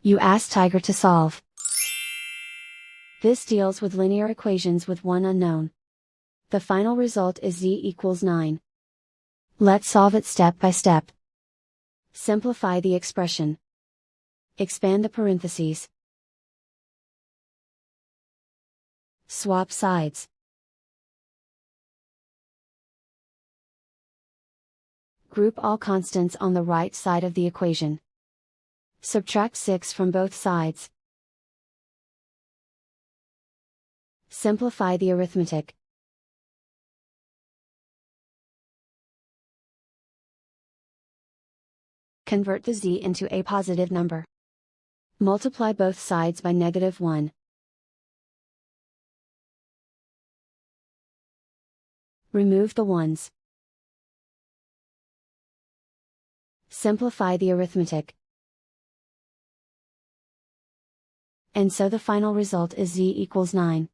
You ask Tiger to solve. This deals with linear equations with one unknown. The final result is z equals 9. Let's solve it step by step. Simplify the expression. Expand the parentheses. Swap sides. Group all constants on the right side of the equation. Subtract 6 from both sides. Simplify the arithmetic. Convert the z into a positive number. Multiply both sides by -1. Remove the ones. Simplify the arithmetic. And so the final result is z equals 9.